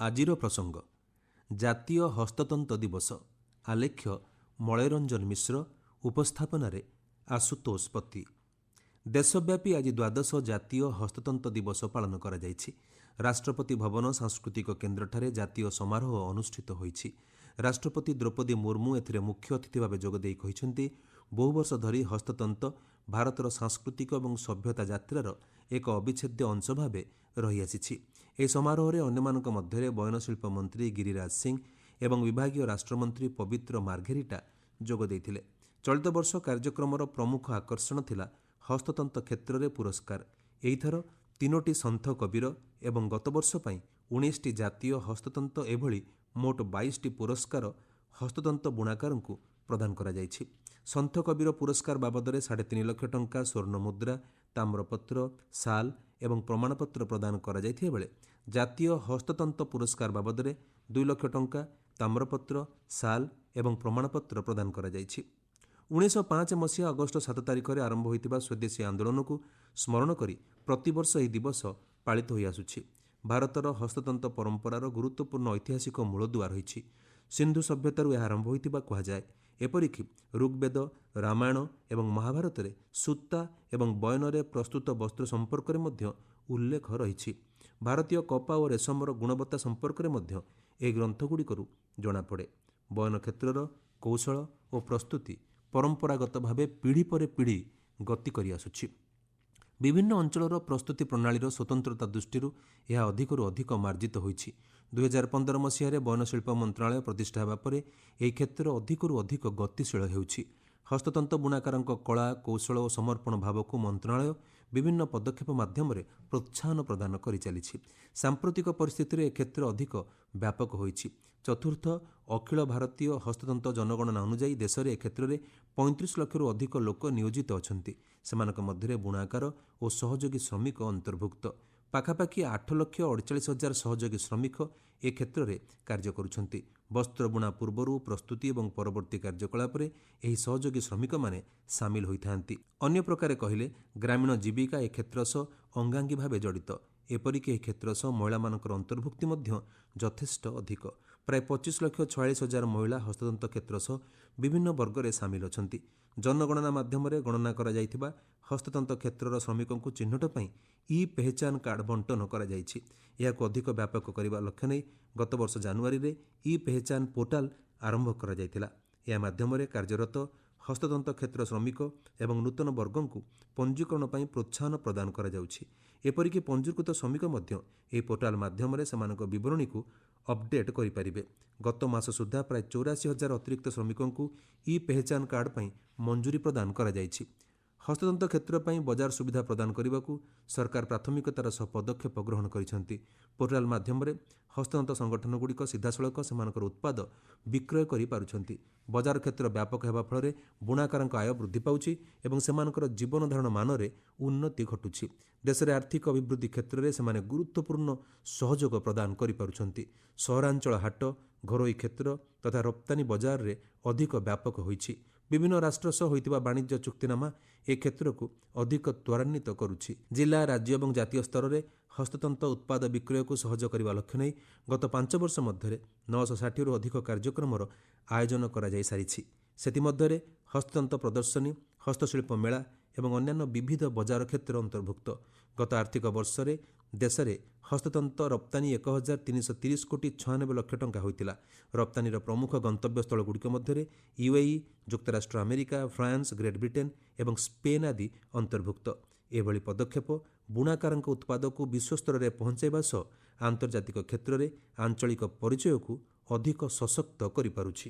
ଆଜିର ପ୍ରସଙ୍ଗ ଜାତୀୟ ହସ୍ତତନ୍ତ ଦିବସ। ଆଲେଖ୍ୟ ମଳୟରଞ୍ଜନ ମିଶ୍ର, ଉପସ୍ଥାପନାରେ ଆଶୁତୋଷ ପତି। ଦେଶବ୍ୟାପୀ ଆଜି ଦ୍ୱାଦଶ ଜାତୀୟ ହସ୍ତତନ୍ତ ଦିବସ ପାଳନ କରାଯାଇଛି। ରାଷ୍ଟ୍ରପତି ଭବନ ସାଂସ୍କୃତିକ କେନ୍ଦ୍ରଠାରେ ଜାତୀୟ ସମାରୋହ ଅନୁଷ୍ଠିତ ହୋଇଛି। ରାଷ୍ଟ୍ରପତି ଦ୍ରୌପଦୀ ମୁର୍ମୁ ଏଥିରେ ମୁଖ୍ୟ ଅତିଥି ଭାବେ ଯୋଗଦେଇ କହିଛନ୍ତି, ବହୁ ବର୍ଷ ଧରି ହସ୍ତତନ୍ତ ଭାରତର ସାଂସ୍କୃତିକ ଏବଂ ସଭ୍ୟତା ଯାତ୍ରାର ଏକ ଅବିଚ୍ଛେଦ୍ୟ ଅଂଶ ଭାବେ ରହିଆସିଛି। ଏହି ସମାରୋହରେ ଅନ୍ୟମାନଙ୍କ ମଧ୍ୟରେ ବୟନଶିଳ୍ପ ମନ୍ତ୍ରୀ ଗିରିରାଜ ସିଂ ଏବଂ ବିଭାଗୀୟ ରାଷ୍ଟ୍ରମନ୍ତ୍ରୀ ପବିତ୍ର ମାର୍ଘେରିଟା ଯୋଗ ଦେଇଥିଲେ। ଚଳିତ ବର୍ଷ କାର୍ଯ୍ୟକ୍ରମର ପ୍ରମୁଖ ଆକର୍ଷଣ ଥିଲା ହସ୍ତତନ୍ତ କ୍ଷେତ୍ରରେ ପୁରସ୍କାର। ଏହିଥର 3ଟି ସନ୍ଥ କବୀର ଏବଂ ଗତବର୍ଷ ପାଇଁ 19ଟି ଜାତୀୟ ହସ୍ତତନ୍ତ ଏଭଳି ମୋଟ 22ଟି ପୁରସ୍କାର ହସ୍ତତନ୍ତ ବୁଣାକାରଙ୍କୁ ପ୍ରଦାନ କରାଯାଇଛି। ସନ୍ଥ କବୀର ପୁରସ୍କାର ବାବଦରେ 3.5 ଲକ୍ଷ ଟଙ୍କା ସ୍ୱର୍ଣ୍ଣ ମୁଦ୍ରା, ତାମ୍ରପତ୍ର, ଶାଲ୍ ଏବଂ ପ୍ରମାଣପତ୍ର ପ୍ରଦାନ କରାଯାଇଥିବା ବେଳେ ଜାତୀୟ ହସ୍ତତନ୍ତ ପୁରସ୍କାର ବାବଦରେ 2 ଲକ୍ଷ ଟଙ୍କା, ତାମ୍ରପତ୍ର, ଶାଲ୍ ଏବଂ ପ୍ରମାଣପତ୍ର ପ୍ରଦାନ କରାଯାଇଛି। 1905 ମସିହା ଅଗଷ୍ଟ 7 ତାରିଖରେ ଆରମ୍ଭ ହୋଇଥିବା ସ୍ୱଦେଶୀ ଆନ୍ଦୋଳନକୁ ସ୍ମରଣ କରି ପ୍ରତିବର୍ଷ ଏହି ଦିବସ ପାଳିତ ହୋଇଆସୁଛି। ଭାରତର ହସ୍ତତନ୍ତ ପରମ୍ପରାର ଗୁରୁତ୍ୱପୂର୍ଣ୍ଣ ଐତିହାସିକ ମୂଳଦୁଆ ରହିଛି। ସିନ୍ଧୁ ସଭ୍ୟତାରୁ ଏହା ଆରମ୍ଭ ହୋଇଥିବା କୁହାଯାଏ। ଏପରିକି ଋଗ୍ବେଦ, ରାମାୟଣ ଏବଂ ମହାଭାରତରେ ସୂତା ଏବଂ ବୟନରେ ପ୍ରସ୍ତୁତ ବସ୍ତ୍ର ସମ୍ପର୍କରେ ମଧ୍ୟ ଉଲ୍ଲେଖ ରହିଛି। ଭାରତୀୟ କପା ଓ ରେଶମର ଗୁଣବତ୍ତା ସମ୍ପର୍କରେ ମଧ୍ୟ ଏହି ଗ୍ରନ୍ଥଗୁଡ଼ିକରୁ ଜଣାପଡ଼େ। ବୟନ କ୍ଷେତ୍ରର କୌଶଳ ଓ ପ୍ରସ୍ତୁତି ପରମ୍ପରାଗତ ଭାବେ ପିଢ଼ି ପରେ ପିଢ଼ି ଗତି କରିଆସୁଛି। ବିଭିନ୍ନ ଅଞ୍ଚଳର ପ୍ରସ୍ତୁତି ପ୍ରଣାଳୀର ସ୍ୱତନ୍ତ୍ରତା ଦୃଷ୍ଟିରୁ ଏହା ଅଧିକରୁ ଅଧିକ ମାର୍ଜିତ ହୋଇଛି। 2015 ମସିହାରେ ବୟନଶିଳ୍ପ ମନ୍ତ୍ରଣାଳୟ ପ୍ରତିଷ୍ଠା ହେବା ପରେ ଏହି କ୍ଷେତ୍ର ଅଧିକରୁ ଅଧିକ ଗତିଶୀଳ ହେଉଛି। ହସ୍ତତନ୍ତ ବୁଣାକାରଙ୍କ କଳା, କୌଶଳ ଓ ସମର୍ପଣ ଭାବକୁ ମନ୍ତ୍ରଣାଳୟ ବିଭିନ୍ନ ପଦକ୍ଷେପ ମାଧ୍ୟମରେ ପ୍ରୋତ୍ସାହନ ପ୍ରଦାନ କରିଚାଲିଛି। ସାମ୍ପ୍ରତିକ ପରିସ୍ଥିତିରେ ଏ କ୍ଷେତ୍ର ଅଧିକ ବ୍ୟାପକ ହୋଇଛି। ଚତୁର୍ଥ ଅଖିଳ ଭାରତୀୟ ହସ୍ତତନ୍ତ ଜନଗଣନା ଅନୁଯାୟୀ ଦେଶରେ ଏ କ୍ଷେତ୍ରରେ 35 ଲକ୍ଷରୁ ଅଧିକ ଲୋକ ନିୟୋଜିତ ଅଛନ୍ତି। ସେମାନଙ୍କ ମଧ୍ୟରେ ବୁଣାକାର ଓ ସହଯୋଗୀ ଶ୍ରମିକ ଅନ୍ତର୍ଭୁକ୍ତ। ପାଖାପାଖି 8,48,000 ସହଯୋଗୀ ଶ୍ରମିକ ଏ କ୍ଷେତ୍ରରେ କାର୍ଯ୍ୟ କରୁଛନ୍ତି। ବସ୍ତ୍ର ବୁଣା ପୂର୍ବରୁ ପ୍ରସ୍ତୁତି ଏବଂ ପରବର୍ତ୍ତୀ କାର୍ଯ୍ୟକଳାପରେ ଏହି ସହଯୋଗୀ ଶ୍ରମିକମାନେ ସାମିଲ ହୋଇଥାନ୍ତି। ଅନ୍ୟ ପ୍ରକାରେ କହିଲେ ଗ୍ରାମୀଣ ଜୀବିକା ଏ କ୍ଷେତ୍ର ସହ ଅଙ୍ଗାଙ୍ଗୀ ଭାବେ ଜଡ଼ିତ। ଏପରିକି ଏହି କ୍ଷେତ୍ର ସହ ମହିଳାମାନଙ୍କର ଅନ୍ତର୍ଭୁକ୍ତି ମଧ୍ୟ ଯଥେଷ୍ଟ ଅଧିକ। ପ୍ରାୟ 25,46,000 ମହିଳା ହସ୍ତତନ୍ତ କ୍ଷେତ୍ର ସହ ବିଭିନ୍ନ ବର୍ଗରେ ସାମିଲ ଅଛନ୍ତି। ଜନଗଣନା ମାଧ୍ୟମରେ ଗଣନା କରାଯାଇଥିବା ହସ୍ତତନ୍ତ କ୍ଷେତ୍ରର ଶ୍ରମିକଙ୍କୁ ଚିହ୍ନଟ ପାଇଁ ଇ-ପେହଚାନ କାର୍ଡ଼ ବଣ୍ଟନ କରାଯାଇଛି। ଏହାକୁ ଅଧିକ ବ୍ୟାପକ କରିବା ଲକ୍ଷ୍ୟ ନେଇ ଗତବର୍ଷ ଜାନୁଆରୀରେ ଇ-ପେହଚାନ ପୋର୍ଟାଲ ଆରମ୍ଭ କରାଯାଇଥିଲା। ଏହା ମାଧ୍ୟମରେ କାର୍ଯ୍ୟରତ ହସ୍ତତନ୍ତ କ୍ଷେତ୍ର ଶ୍ରମିକ ଏବଂ ନୂତନ ବର୍ଗଙ୍କୁ ପଞ୍ଜୀକରଣ ପାଇଁ ପ୍ରୋତ୍ସାହନ ପ୍ରଦାନ କରାଯାଉଛି। ଏପରିକି ପଞ୍ଜୀକୃତ ଶ୍ରମିକ ମଧ୍ୟ ଏହି ପୋର୍ଟାଲ ମାଧ୍ୟମରେ ସେମାନଙ୍କ ବିବରଣୀକୁ ଅପଡେଟ୍ କରିପାରିବେ। ଗତ ମାସ ସୁଦ୍ଧା ପ୍ରାୟ 84,000 ଅତିରିକ୍ତ ଶ୍ରମିକଙ୍କୁ ଇ-ପେହଚାନ କାର୍ଡ଼ ପାଇଁ ମଞ୍ଜୁରୀ ପ୍ରଦାନ କରାଯାଇଛି। ହସ୍ତତନ୍ତ କ୍ଷେତ୍ର ପାଇଁ ବଜାର ସୁବିଧା ପ୍ରଦାନ କରିବାକୁ ସରକାର ପ୍ରାଥମିକତାର ସହ ପଦକ୍ଷେପ ଗ୍ରହଣ କରିଛନ୍ତି। ପୋର୍ଟାଲ ମାଧ୍ୟମରେ ହସ୍ତତନ୍ତ ସଂଗଠନଗୁଡ଼ିକ ସିଧାସଳଖ ସେମାନଙ୍କର ଉତ୍ପାଦ ବିକ୍ରୟ କରିପାରୁଛନ୍ତି। ବଜାର କ୍ଷେତ୍ର ବ୍ୟାପକ ହେବା ଫଳରେ ବୁଣାକାରଙ୍କ ଆୟ ବୃଦ୍ଧି ପାଉଛି ଏବଂ ସେମାନଙ୍କର ଜୀବନଧାରଣ ମାନରେ ଉନ୍ନତି ଘଟୁଛି। ଦେଶରେ ଆର୍ଥିକ ଅଭିବୃଦ୍ଧି କ୍ଷେତ୍ରରେ ସେମାନେ ଗୁରୁତ୍ୱପୂର୍ଣ୍ଣ ସହଯୋଗ ପ୍ରଦାନ କରିପାରୁଛନ୍ତି। ସହରାଞ୍ଚଳ ହାଟ, ଘରୋଇ କ୍ଷେତ୍ର ତଥା ରପ୍ତାନି ବଜାରରେ ଅଧିକ ବ୍ୟାପକ ହୋଇଛି। ବିଭିନ୍ନ ରାଷ୍ଟ୍ର ସହ ହୋଇଥିବା ବାଣିଜ୍ୟ ଚୁକ୍ତିନାମା ଏ କ୍ଷେତ୍ରକୁ ଅଧିକ ତ୍ୱରାନ୍ୱିତ କରୁଛି। ଜିଲ୍ଲା, ରାଜ୍ୟ ଏବଂ ଜାତୀୟ ସ୍ତରରେ ହସ୍ତତନ୍ତ ଉତ୍ପାଦ ବିକ୍ରୟକୁ ସହଜ କରିବା ଲକ୍ଷ୍ୟ ନେଇ ଗତ 5 ବର୍ଷ ମଧ୍ୟରେ 960ରୁ ଅଧିକ କାର୍ଯ୍ୟକ୍ରମର ଆୟୋଜନ କରାଯାଇସାରିଛି। ସେଥିମଧ୍ୟରେ ହସ୍ତତନ୍ତ ପ୍ରଦର୍ଶନୀ, ହସ୍ତଶିଳ୍ପ ମେଳା ଏବଂ ଅନ୍ୟାନ୍ୟ ବିବିଧ ବଜାର କ୍ଷେତ୍ର ଅନ୍ତର୍ଭୁକ୍ତ। ଗତ ଆର୍ଥିକ ବର୍ଷରେ ଦେଶରେ ହସ୍ତତନ୍ତ ରପ୍ତାନି 1,330 କୋଟି 96 ଲକ୍ଷ ଟଙ୍କା ହୋଇଥିଲା। ରପ୍ତାନିର ପ୍ରମୁଖ ଗନ୍ତବ୍ୟସ୍ଥଳଗୁଡ଼ିକ ମଧ୍ୟରେ UAE, ଯୁକ୍ତରାଷ୍ଟ୍ର ଆମେରିକା, ଫ୍ରାନ୍ସ, ଗ୍ରେଟ୍ ବ୍ରିଟେନ୍ ଏବଂ ସ୍ପେନ୍ ଆଦି ଅନ୍ତର୍ଭୁକ୍ତ। ଏଭଳି ପଦକ୍ଷେପ ବୁଣାକାରଙ୍କ ଉତ୍ପାଦକୁ ବିଶ୍ୱସ୍ତରରେ ପହଞ୍ଚାଇବା ସହ ଆନ୍ତର୍ଜାତିକ କ୍ଷେତ୍ରରେ ଆଞ୍ଚଳିକ ପରିଚୟକୁ ଅଧିକ ସଶକ୍ତ କରିପାରୁଛି।